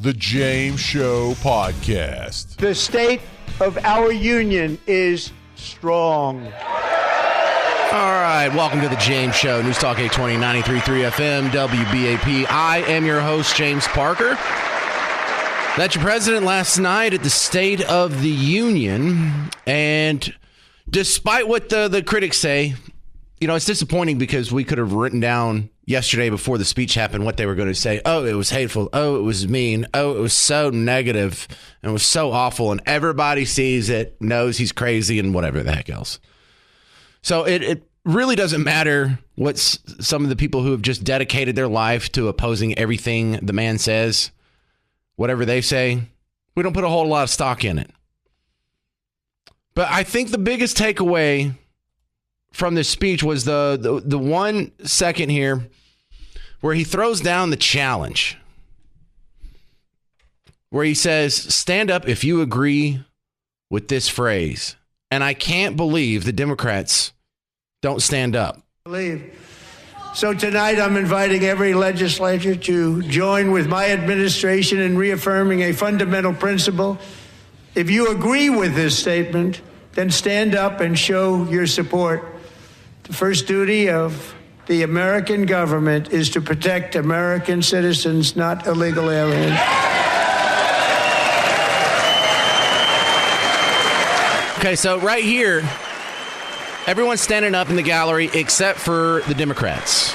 The James Show Podcast. The state of our union is strong. All right, welcome to the James Show, News Talk 820, 93.3 FM, WBAP. I am your host, James Parker. That's your president last night at the State of the Union. And despite what the critics say, you know, it's disappointing because we could have written down yesterday before the speech happened what they were going to say. Oh, it was hateful. Oh, it was mean. Oh, it was so negative and it was so awful. And everybody sees it, knows he's crazy and whatever the heck else. So it really doesn't matter what some of the people who have just dedicated their life to opposing everything the man says, whatever they say, we don't put a whole lot of stock in it. But I think the biggest takeaway from this speech was the 1 second here where he throws down the challenge, where he says, stand up if you agree with this phrase. And I can't believe the Democrats don't stand up. So tonight I'm inviting every legislator to join with my administration in reaffirming a fundamental principle. If you agree with this statement, then stand up and show your support. The first duty of the American government is to protect American citizens, not illegal aliens. Okay, so right here, everyone's standing up in the gallery except for the Democrats.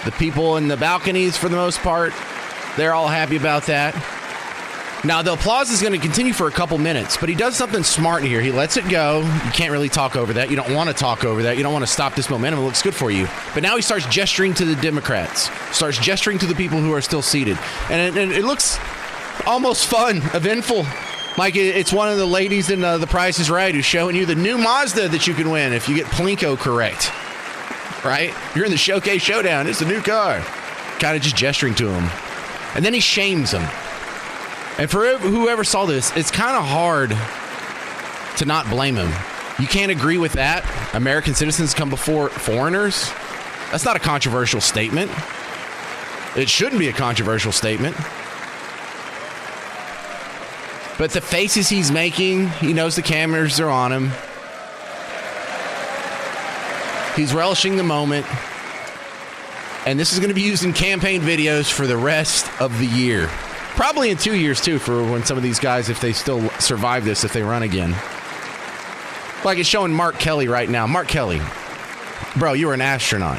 The people in the balconies, for the most part, they're all happy about that. Now, the applause is going to continue for a couple minutes, but he does something smart here. He lets it go. You can't really talk over that. You don't want to talk over that. You don't want to stop this momentum. It looks good for you. But now he starts gesturing to the Democrats, starts gesturing to the people who are still seated. And it looks almost fun, eventful. Like it's one of the ladies in The Price is Right who's showing you the new Mazda that you can win if you get Plinko correct. Right? You're in the Showcase Showdown. It's a new car. Kind of just gesturing to him. And then he shames them. And for whoever saw this, it's kind of hard to not blame him. You can't agree with that. American citizens come before foreigners. That's not a controversial statement. It shouldn't be a controversial statement. But the faces he's making, he knows the cameras are on him. He's relishing the moment. And this is going to be used in campaign videos for the rest of the year. Probably in 2 years, too, for when some of these guys, if they still survive this, if they run again. Like it's showing Mark Kelly right now. Mark Kelly, bro, you were an astronaut.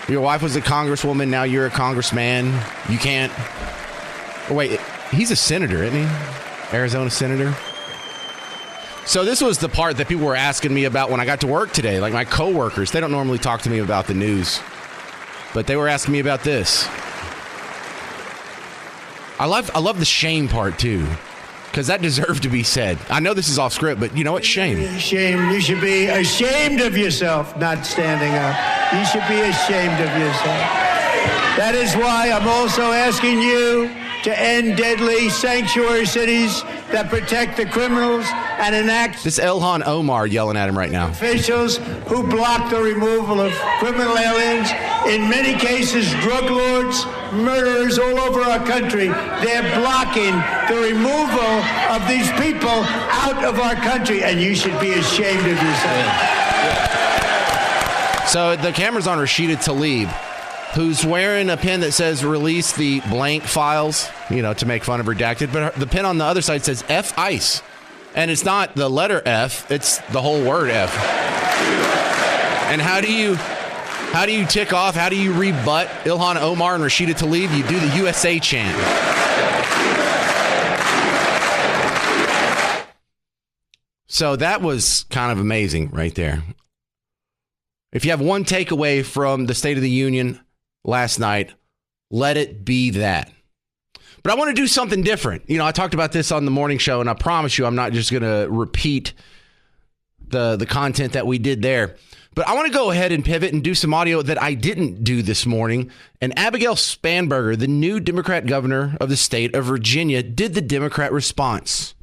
Your wife was a congresswoman. Now you're a congressman. You can't. Oh, wait, he's a senator, isn't he? Arizona senator. So this was the part that people were asking me about when I got to work today. Like my coworkers, they don't normally talk to me about the news, but they were asking me about this. I love the shame part, too, because that deserved to be said. I know this is off script, but you know what? Shame. Shame. You should be ashamed of yourself, not standing up. You should be ashamed of yourself. That is why I'm also asking you to end deadly sanctuary cities that protect the criminals and enact... This Ilhan Omar yelling at him right now. ...officials who block the removal of criminal aliens, in many cases drug lords, murderers all over our country. They're blocking the removal of these people out of our country, and you should be ashamed of yourself. So the camera's on Rashida Tlaib, who's wearing a pin that says release the blank files, you know, to make fun of redacted. But the pin on the other side says F ICE. And it's not the letter F, it's the whole word F. And how do you tick off, how do you rebut Ilhan Omar and Rashida Tlaib? You do the USA chant. So that was kind of amazing right there. If you have one takeaway from the State of the Union last night, let it be that. But I want to do something different. You know, I talked about this on the morning show, and I promise you I'm not just going to repeat the content that we did there. But I want to go ahead and pivot and do some audio that I didn't do this morning. And Abigail Spanberger, the new Democrat governor of the state of Virginia, did the Democrat response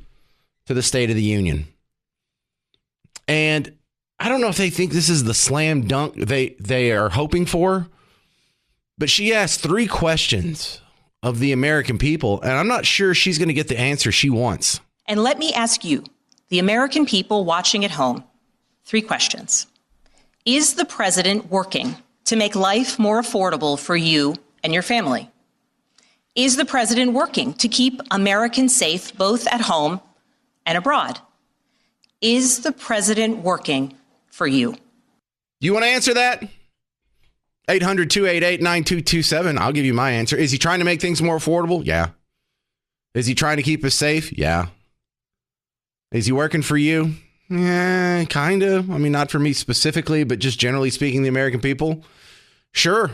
to the State of the Union. And I don't know if they think this is the slam dunk they are hoping for, but she asked 3 questions of the American people, and I'm not sure she's going to get the answer she wants. And let me ask you, the American people watching at home, 3 questions. Is the president working to make life more affordable for you and your family? Is the president working to keep Americans safe both at home and abroad? Is the president working for you? You want to answer that? 800-288-9227. I'll give you my answer. Is he trying to make things more affordable? Yeah. Is he trying to keep us safe? Yeah. Is he working for you? Yeah, kind of. I mean, not for me specifically, but just generally speaking, the American people. Sure.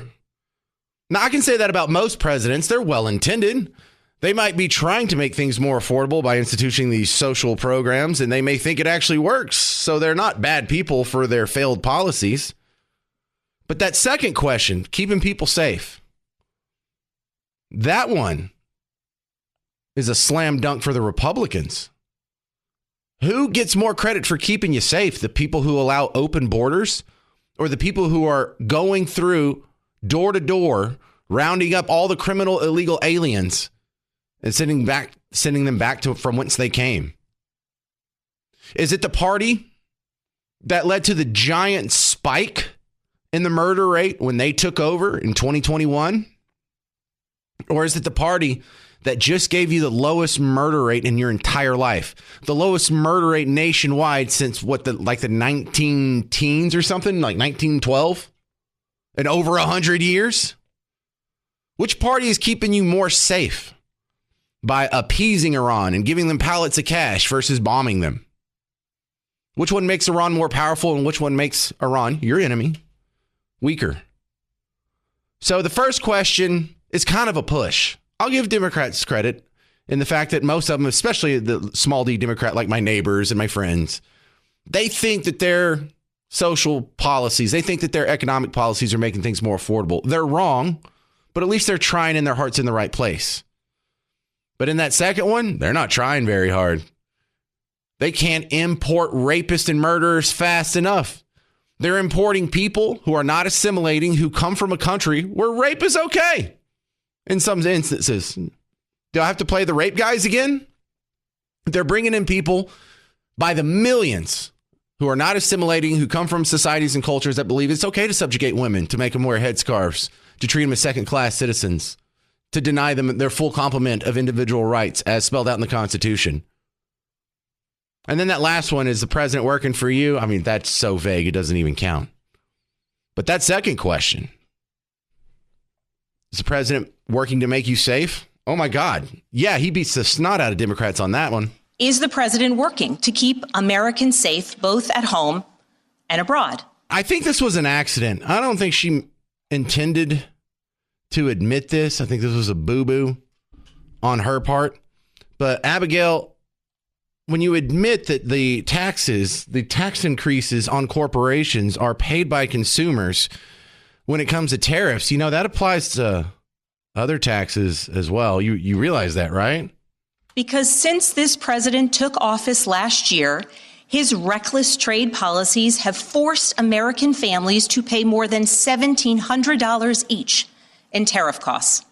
Now, I can say that about most presidents. They're well-intended. They might be trying to make things more affordable by instituting these social programs, and they may think it actually works. So they're not bad people for their failed policies. But that second question, keeping people safe, that one is a slam dunk for the Republicans. Who gets more credit for keeping you safe? The people who allow open borders, or the people who are going through door to door, rounding up all the criminal illegal aliens and sending them back to from whence they came? Is it the party that led to the giant spike in the murder rate when they took over in 2021? Or is it the party that just gave you the lowest murder rate in your entire life? The lowest murder rate nationwide since the 19 teens or something, like 1912? In over 100 years? Which party is keeping you more safe by appeasing Iran and giving them pallets of cash versus bombing them? Which one makes Iran more powerful, and which one makes Iran, your enemy, weaker? So the first question is kind of a push. I'll give Democrats credit in the fact that most of them, especially the small d Democrat like my neighbors and my friends, they think that their social policies, they think that their economic policies are making things more affordable. They're wrong, but at least they're trying and their heart's in the right place. But in that second one, they're not trying very hard. They can't import rapists and murderers fast enough. They're importing people who are not assimilating, who come from a country where rape is okay. In some instances. Do I have to play the rape guys again? They're bringing in people by the millions who are not assimilating, who come from societies and cultures that believe it's okay to subjugate women, to make them wear headscarves, to treat them as second-class citizens, to deny them their full complement of individual rights as spelled out in the Constitution. And then that last one, is the president working for you? I mean, that's so vague, it doesn't even count. But that second question, is the president working to make you safe? Oh, my God. Yeah, he beats the snot out of Democrats on that one. Is the president working to keep Americans safe both at home and abroad? I think this was an accident. I don't think she intended to admit this. I think this was a boo-boo on her part. But Abigail, when you admit that the tax increases on corporations are paid by consumers, when it comes to tariffs, that applies to other taxes as well. You realize that, right? Because since this president took office last year, his reckless trade policies have forced American families to pay more than $1,700 each in tariff costs.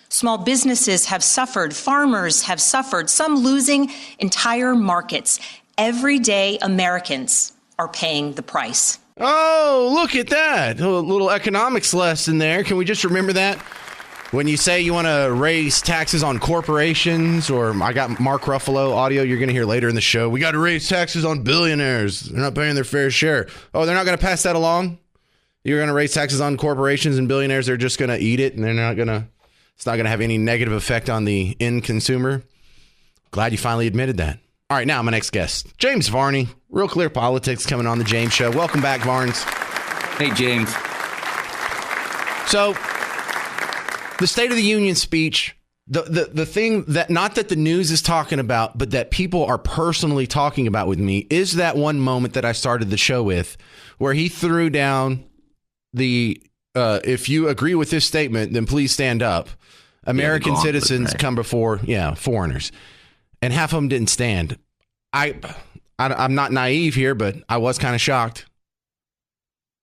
Small businesses have suffered, farmers have suffered, some losing entire markets. Everyday Americans are paying the price. Oh, look at that. A little economics lesson there. Can we just remember that? When you say you want to raise taxes on corporations, or I got Mark Ruffalo audio you're going to hear later in the show. We got to raise taxes on billionaires. They're not paying their fair share. Oh, they're not going to pass that along? You're going to raise taxes on corporations and billionaires. They're just going to eat it, and it's not going to have any negative effect on the end consumer. Glad you finally admitted that. All right, now my next guest, James Varney, Real Clear Politics, coming on the James Show. Welcome back, Varnes. Hey, James. So, the State of the Union speech, the thing that, not that the news is talking about, but that people are personally talking about with me, is that one moment that I started the show with, where he threw down the, if you agree with this statement, then please stand up. American citizens come before, foreigners. And half of them didn't stand. I'm not naive here, but I was kind of shocked.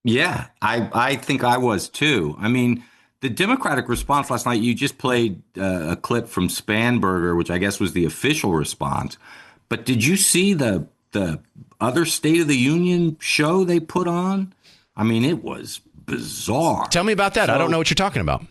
Yeah, I think I was too. I mean, the Democratic response last night, you just played a clip from Spanberger, which I guess was the official response. But did you see the other State of the Union show they put on? I mean, it was bizarre. Tell me about that. I don't know what you're talking about.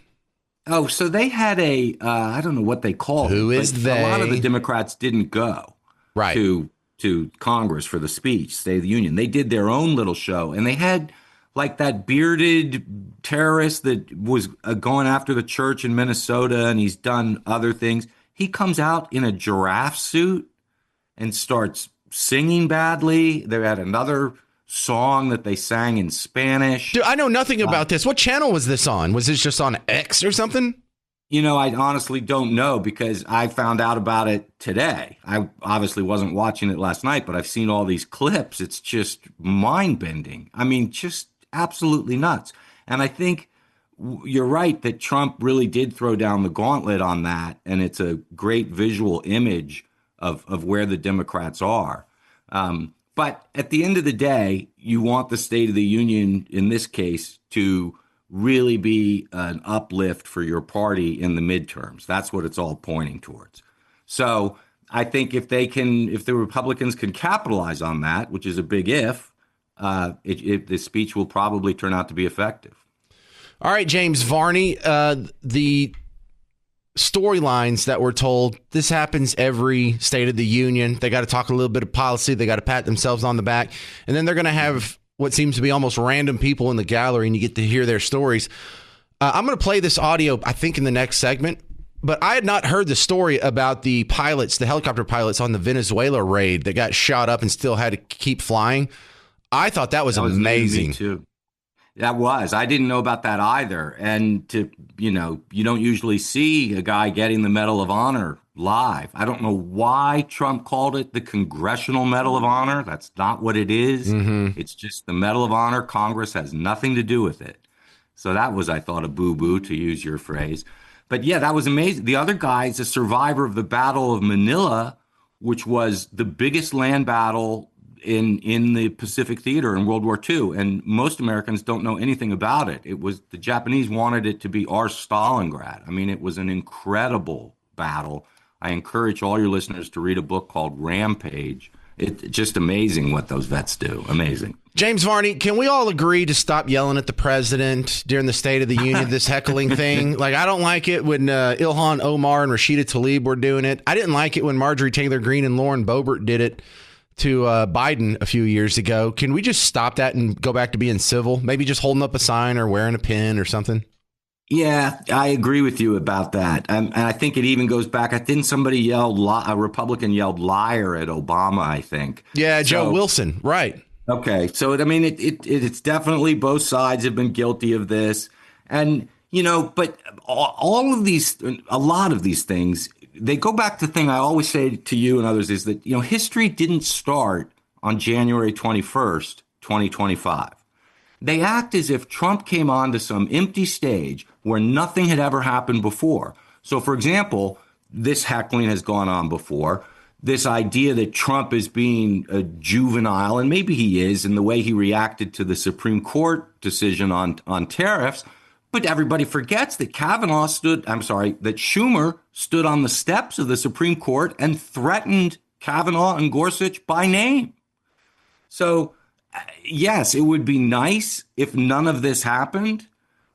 Oh, so they had I don't know what they call it. Who is they? A lot of the Democrats didn't go to Congress for the speech, State of the Union. They did their own little show, and they had like that bearded terrorist that was going after the church in Minnesota, and he's done other things. He comes out in a giraffe suit and starts singing badly. They had another song that they sang in Spanish. Dude, I know nothing about this. What channel was this on? Was this just on X or something? You know, I honestly don't know because I found out about it today. I obviously wasn't watching it last night, but I've seen all these clips. It's just mind-bending. I mean, just absolutely nuts. And I think you're right that Trump really did throw down the gauntlet on that, and it's a great visual image of where the Democrats are. But at the end of the day, you want the State of the Union, in this case, to really be an uplift for your party in the midterms. That's what it's all pointing towards. So I think if the Republicans can capitalize on that, which is a big if, the speech will probably turn out to be effective. All right, James Varney, the storylines that we're told, this happens every State of the Union. They got to talk a little bit of policy. They got to pat themselves on the back. And then they're going to have what seems to be almost random people in the gallery, and you get to hear their stories. I'm going to play this audio, I think, in the next segment. But I had not heard the story about the pilots, the helicopter pilots on the Venezuela raid that got shot up and still had to keep flying. I thought that was amazing. Me too. That was. I didn't know about that either. And you don't usually see a guy getting the Medal of Honor live. I don't know why Trump called it the Congressional Medal of Honor. That's not what it is. Mm-hmm. It's just the Medal of Honor. Congress has nothing to do with it. So that was, I thought, a boo-boo, to use your phrase. But yeah, that was amazing. The other guy is a survivor of the Battle of Manila, which was the biggest land battle in the Pacific Theater in World War II, and most Americans don't know anything about it. It was the Japanese wanted it to be our Stalingrad. I mean, it was an incredible battle. I encourage all your listeners to read a book called Rampage. It's just amazing what those vets do. Amazing. James Varney, can we all agree to stop yelling at the president during the State of the Union, this heckling thing? Like, I don't like it when Ilhan Omar and Rashida Tlaib were doing it. I didn't like it when Marjorie Taylor Greene and Lauren Boebert did it to Biden a few years ago. Can we just stop that and go back to being civil? Maybe just holding up a sign or wearing a pin or something? Yeah, I agree with you about that. And I think it even goes back. I think somebody a Republican yelled liar at Obama, I think. Yeah, Joe Wilson. Right. Okay. So, I mean, it's definitely both sides have been guilty of this. And, but a lot of these things, they go back to the thing I always say to you and others is that, history didn't start on January 21st, 2025. They act as if Trump came onto some empty stage where nothing had ever happened before. So, for example, this heckling has gone on before. This idea that Trump is being a juvenile, and maybe he is, in the way he reacted to the Supreme Court decision on tariffs. But everybody forgets that that Schumer stood on the steps of the Supreme Court and threatened Kavanaugh and Gorsuch by name. So, yes, it would be nice if none of this happened,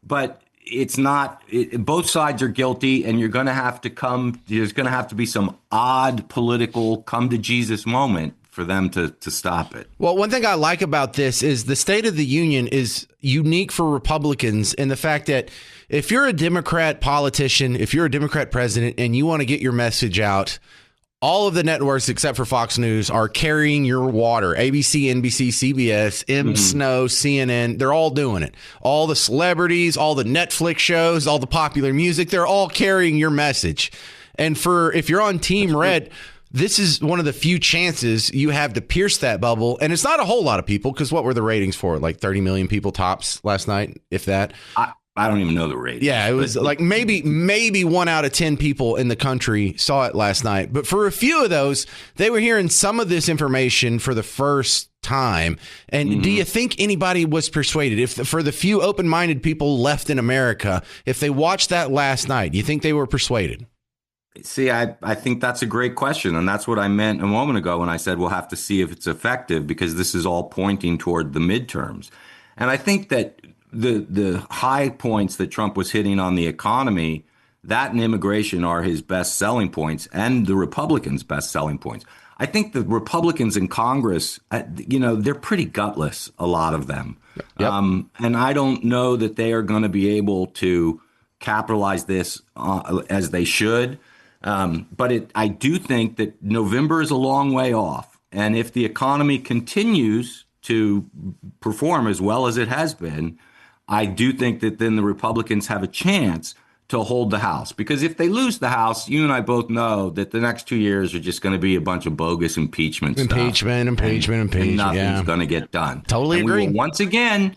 but it's not. Both sides are guilty, and there's going to have to be some odd political come to Jesus moment for them to stop it. Well, one thing I like about this is the State of the Union is unique for Republicans in the fact that if you're a Democrat politician, if you're a Democrat president and you want to get your message out, all of the networks except for Fox News are carrying your water. ABC, NBC, CBS, Snow, CNN, they're all doing it. All the celebrities, all the Netflix shows, all the popular music, they're all carrying your message. And if you're on Team Red, this is one of the few chances you have to pierce that bubble. And it's not a whole lot of people, because what were the ratings for it? Like 30 million people tops last night, if that? I don't even know the ratings. Yeah, it was like maybe 1 out of 10 people in the country saw it last night. But for a few of those, they were hearing some of this information for the first time. And do you think anybody was persuaded? If for the few open-minded people left in America, if they watched that last night, do you think they were persuaded? See, I think that's a great question. And that's what I meant a moment ago when I said we'll have to see if it's effective, because this is all pointing toward the midterms. And I think that the high points that Trump was hitting on the economy, that and immigration are his best selling points, and the Republicans' best selling points. I think the Republicans in Congress, they're pretty gutless, a lot of them. Yep. And I don't know that they are going to be able to capitalize this as they should. But I do think that November is a long way off. And if the economy continues to perform as well as it has been, I do think that then the Republicans have a chance to hold the House. Because if they lose the House, you and I both know that the next 2 years are just going to be a bunch of bogus impeachment stuff. Impeachment. And nothing's going to get done. Totally agree. Once again,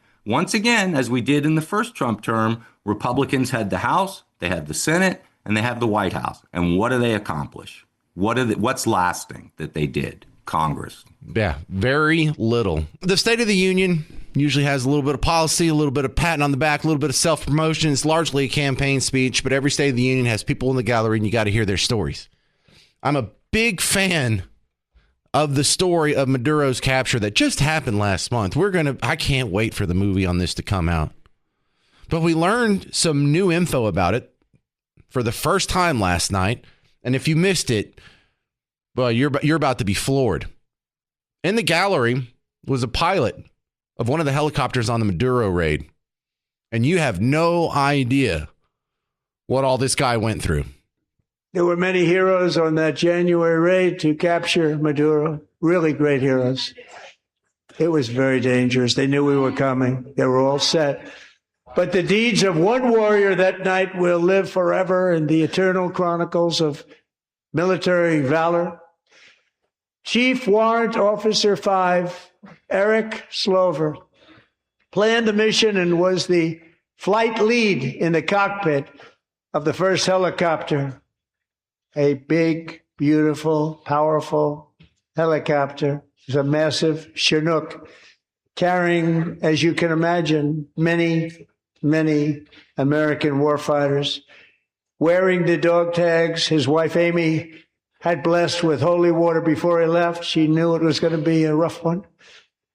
as we did in the first Trump term, Republicans had the House, they had the Senate, and they have the White House. And what do they accomplish? What's lasting that they did? Congress. Yeah, very little. The State of the Union usually has a little bit of policy, a little bit of patting on the back, a little bit of self-promotion. It's largely a campaign speech, but every State of the Union has people in the gallery, and you got to hear their stories. I'm a big fan of the story of Maduro's capture that just happened last month. I can't wait for the movie on this to come out. But we learned some new info about it for the first time last night. And if you missed it, well, you're about to be floored. In the gallery was a pilot of one of the helicopters on the Maduro raid. And you have no idea what all this guy went through. There were many heroes on that January raid to capture Maduro. Really great heroes. It was very dangerous. They knew we were coming. They were all set. But the deeds of one warrior that night will live forever in the eternal chronicles of military valor. Chief Warrant Officer 5, Eric Slover, planned the mission and was the flight lead in the cockpit of the first helicopter. A big, beautiful, powerful helicopter. It was a massive Chinook carrying, as you can imagine, many American warfighters. Wearing the dog tags, his wife Amy had blessed with holy water before he left. She knew it was going to be a rough one.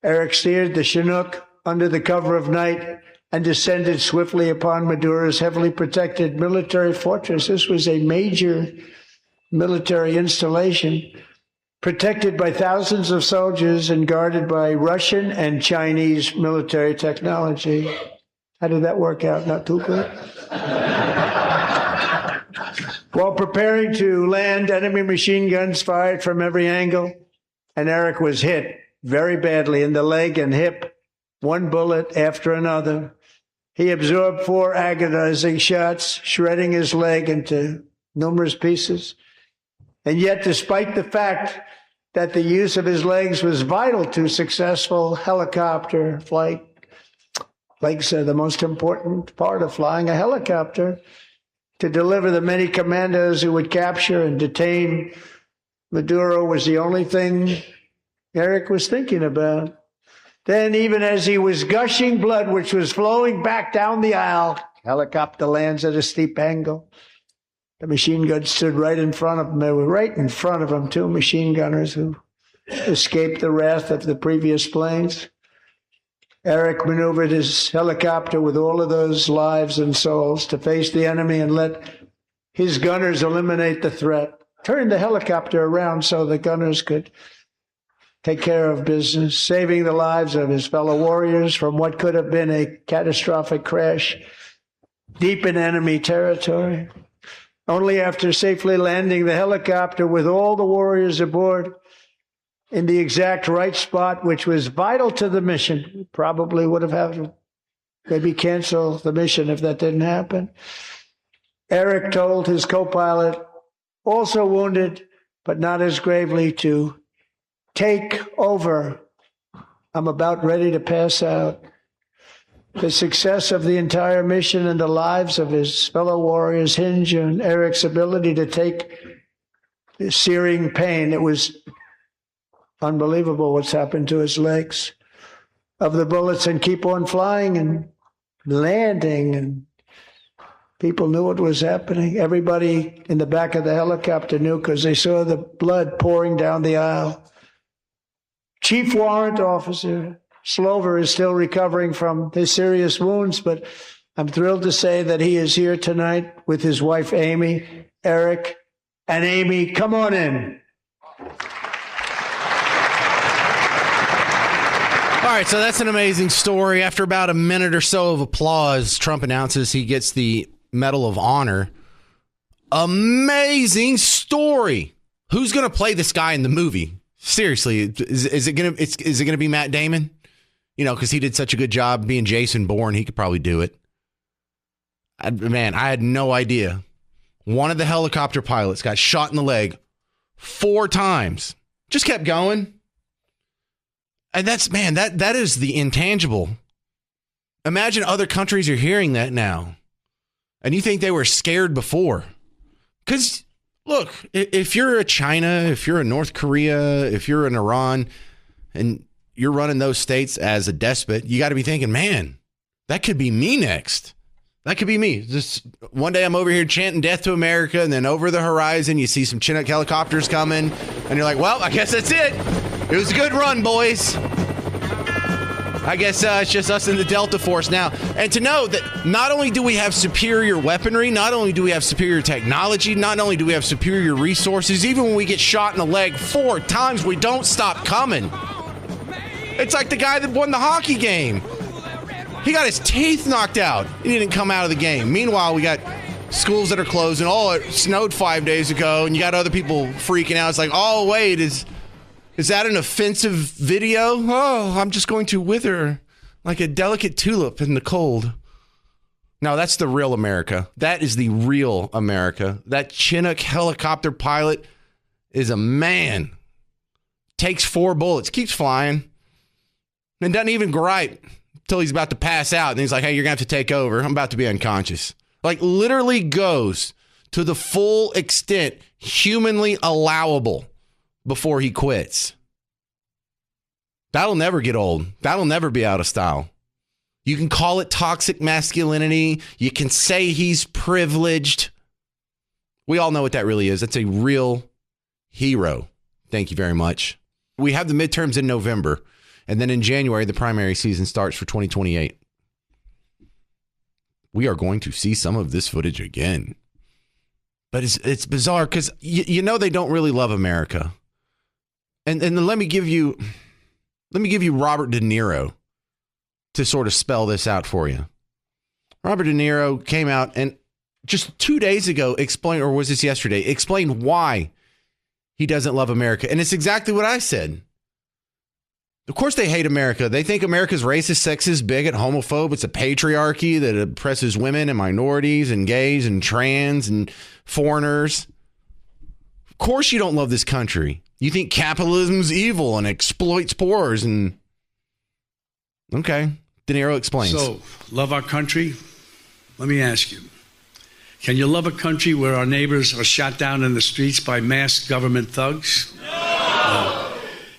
Eric steered the Chinook under the cover of night and descended swiftly upon Maduro's heavily protected military fortress. This was a major military installation, protected by thousands of soldiers and guarded by Russian and Chinese military technology. How did that work out? Not too good. While preparing to land, enemy machine guns fired from every angle, and Eric was hit very badly in the leg and hip, one bullet after another. He absorbed 4 agonizing shots, shredding his leg into numerous pieces. And yet, despite the fact that the use of his legs was vital to successful helicopter flight, legs are the most important part of flying a helicopter. To deliver the many commandos who would capture and detain Maduro was the only thing Eric was thinking about. Then, even as he was gushing blood, which was flowing back down the aisle, helicopter lands at a steep angle. The machine guns stood right in front of him. They were right in front of him, 2 machine gunners who escaped the wrath of the previous planes. Eric maneuvered his helicopter with all of those lives and souls to face the enemy and let his gunners eliminate the threat. Turned the helicopter around so the gunners could take care of business, saving the lives of his fellow warriors from what could have been a catastrophic crash deep in enemy territory. Only after safely landing the helicopter with all the warriors aboard in the exact right spot, which was vital to the mission. We probably would have had to maybe cancel the mission if that didn't happen. Eric told his co-pilot, also wounded, but not as gravely, to take over. I'm about ready to pass out. The success of the entire mission and the lives of his fellow warriors hinge on Eric's ability to take the searing pain. It was unbelievable what's happened to his legs of the bullets and keep on flying and landing. And people knew what was happening. Everybody in the back of the helicopter knew because they saw the blood pouring down the aisle. Chief Warrant Officer Slover is still recovering from his serious wounds, but I'm thrilled to say that he is here tonight with his wife, Amy, Eric, and Amy. Come on in. All right, so that's an amazing story. After about a minute or so of applause, Trump announces he gets the Medal of Honor. Amazing story. Who's going to play this guy in the movie? Seriously, is it going to be Matt Damon? You know, because he did such a good job being Jason Bourne, he could probably do it. I had no idea. One of the helicopter pilots got shot in the leg 4 times. Just kept going. And that is the intangible. Imagine other countries are hearing that now. And you think they were scared before. Because, look, if you're a China, if you're a North Korea, if you're an Iran, and you're running those states as a despot, you got to be thinking, man, that could be me next. That could be me. Just one day I'm over here chanting death to America, and then over the horizon, you see some Chinook helicopters coming, and you're like, well, I guess that's it. It was a good run, boys. I guess it's just us in the Delta Force now. And to know that not only do we have superior weaponry, not only do we have superior technology, not only do we have superior resources, even when we get shot in the leg 4 times, we don't stop coming. It's like the guy that won the hockey game. He got his teeth knocked out. He didn't come out of the game. Meanwhile, we got schools that are closing. Oh, it snowed 5 days ago, and you got other people freaking out. It's like, oh, wait, is that an offensive video? Oh, I'm just going to wither like a delicate tulip in the cold. No, that's the real America. That is the real America. That Chinook helicopter pilot is a man. Takes 4 bullets, keeps flying, and doesn't even gripe until he's about to pass out. And he's like, hey, you're going to have to take over. I'm about to be unconscious. Like, literally goes to the full extent humanly allowable before he quits. That'll never get old. That'll never be out of style. You can call it toxic masculinity. You can say he's privileged. We all know what that really is. That's a real hero. Thank you very much. We have the midterms in November. And then in January, the primary season starts for 2028. We are going to see some of this footage again. But it's bizarre because you know they don't really love America. And then let me give you Robert De Niro to sort of spell this out for you. Robert De Niro came out and just 2 days ago explained, or was this yesterday, explained why he doesn't love America. And it's exactly what I said. Of course they hate America. They think America's racist, sexist, bigot, homophobe. It's a patriarchy that oppresses women and minorities and gays and trans and foreigners. Of course you don't love this country. You think capitalism's evil and exploits poors and... Okay. De Niro explains. So, love our country? Let me ask you. Can you love a country where our neighbors are shot down in the streets by masked government thugs? No.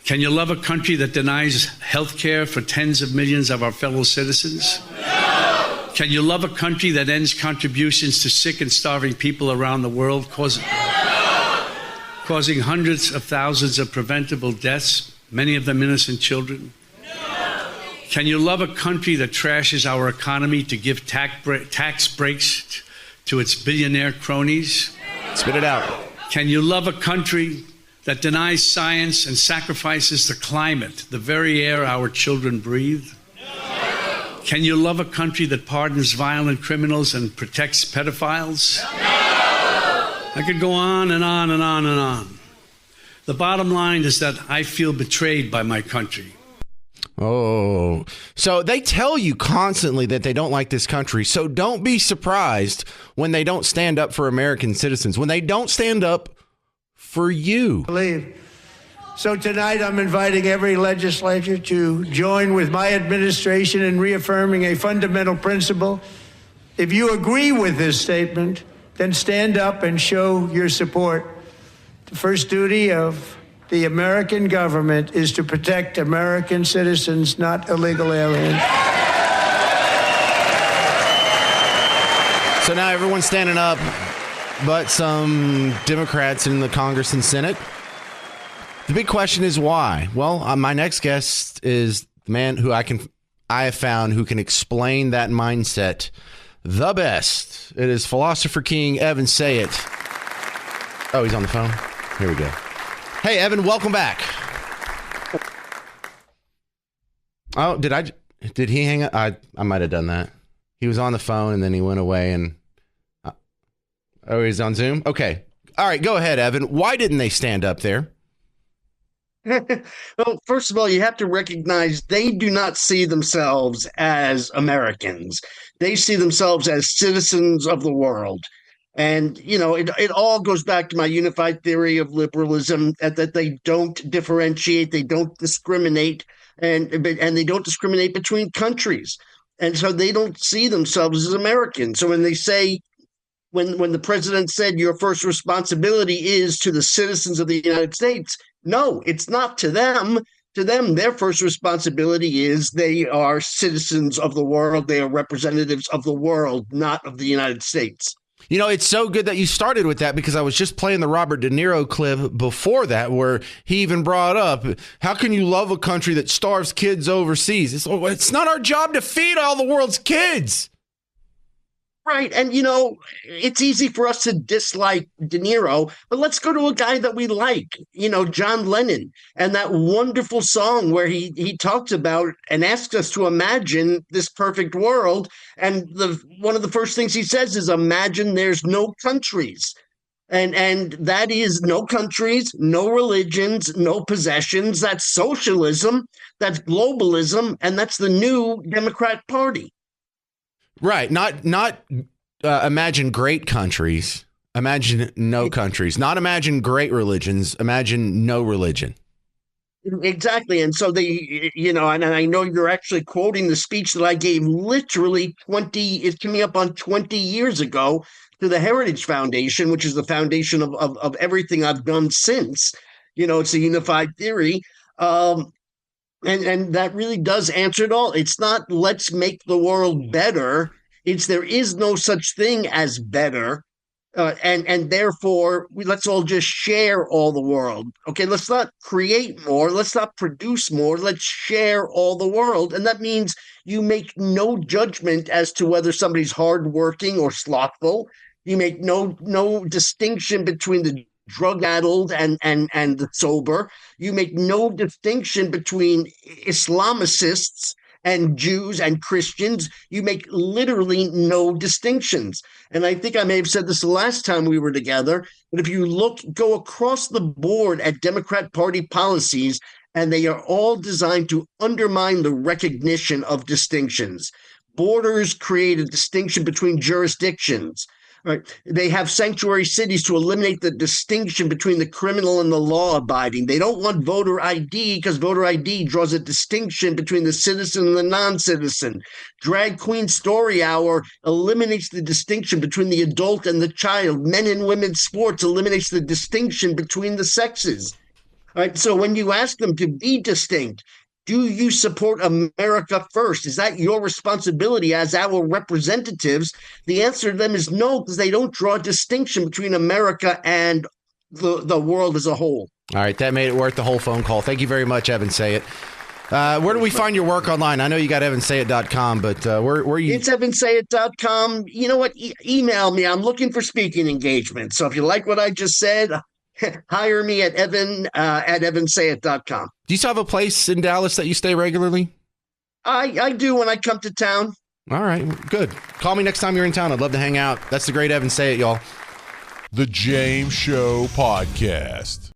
Can you love a country that denies health care for tens of millions of our fellow citizens? No. Can you love a country that ends contributions to sick and starving people around the world, causing hundreds of thousands of preventable deaths, many of them innocent children? No. Can you love a country that trashes our economy to give tax breaks to its billionaire cronies? Spit it out. Can you love a country that denies science and sacrifices the climate, the very air our children breathe? No. Can you love a country that pardons violent criminals and protects pedophiles? No. I could go on and on and on and on. The bottom line is that I feel betrayed by my country. Oh, so they tell you constantly that they don't like this country. So don't be surprised when they don't stand up for American citizens, when they don't stand up for you. So tonight I'm inviting every legislature to join with my administration in reaffirming a fundamental principle. If you agree with this statement, then stand up and show your support. The first duty of the American government is to protect American citizens, not illegal aliens. So now everyone's standing up, but some Democrats in the Congress and Senate. The big question is why? Well, my next guest is the man who I have found who can explain that mindset the best. It is philosopher king Evan Sayet. Oh, he's on the phone. Here we go. Hey, Evan, welcome back. Oh, did he hang up? I might have done that. He was on the phone and then he went away and oh, he's on Zoom? Okay. All right, go ahead, Evan. Why didn't they stand up there? Well, first of all, you have to recognize they do not see themselves as Americans. They see themselves as citizens of the world. And, it all goes back to my unified theory of liberalism, that they don't differentiate, they don't discriminate, and they don't discriminate between countries. And so they don't see themselves as Americans. So when they say, when the president said your first responsibility is to the citizens of the United States, no, it's not to them. To them, their first responsibility is they are citizens of the world. They are representatives of the world, not of the United States. It's so good that you started with that because I was just playing the Robert De Niro clip before that where he even brought up, how can you love a country that starves kids overseas? It's not our job to feed all the world's kids. Right. And, it's easy for us to dislike De Niro, but let's go to a guy that we like, John Lennon, and that wonderful song where he talks about and asks us to imagine this perfect world. And one of the first things he says is imagine there's no countries. And that is no countries, no religions, no possessions. That's socialism. That's globalism. And that's the new Democrat Party. Right. Not imagine great countries. Imagine no countries. Not imagine great religions. Imagine no religion. Exactly. And so and I know you're actually quoting the speech that I gave literally it's coming up on 20 years ago to the Heritage Foundation, which is the foundation of everything I've done since. It's a unified theory. And that really does answer it all. It's not let's make the world better. It's there is no such thing as better. And therefore, let's all just share all the world. Okay, let's not create more. Let's not produce more. Let's share all the world. And that means you make no judgment as to whether somebody's hardworking or slothful. You make no distinction between the drug-addled and the sober. You make no distinction between Islamicists and Jews and Christians. You make literally no distinctions. And I think I may have said this the last time we were together, but if you go across the board at Democrat Party policies, and they are all designed to undermine the recognition of distinctions. Borders create a distinction between jurisdictions. Right. They have sanctuary cities to eliminate the distinction between the criminal and the law-abiding. They don't want voter ID because voter ID draws a distinction between the citizen and the non-citizen. Drag Queen Story Hour eliminates the distinction between the adult and the child. Men and women's sports eliminates the distinction between the sexes. All right. So when you ask them to be distinct, do you support America first? Is that your responsibility as our representatives? The answer to them is no, because they don't draw a distinction between America and the world as a whole. All right, that made it worth the whole phone call. Thank you very much, Evan Sayet. Where do we find your work online? I know you got evansayet.com, but where you? It's evansayet.com. You know what? Email me. I'm looking for speaking engagements. So if you like what I just said, hire me at evansayet.com. Do you still have a place in Dallas that you stay regularly? I do when I come to town. All right, good. Call me next time you're in town. I'd love to hang out. That's the great Evan Sayet, y'all. The James Show Podcast.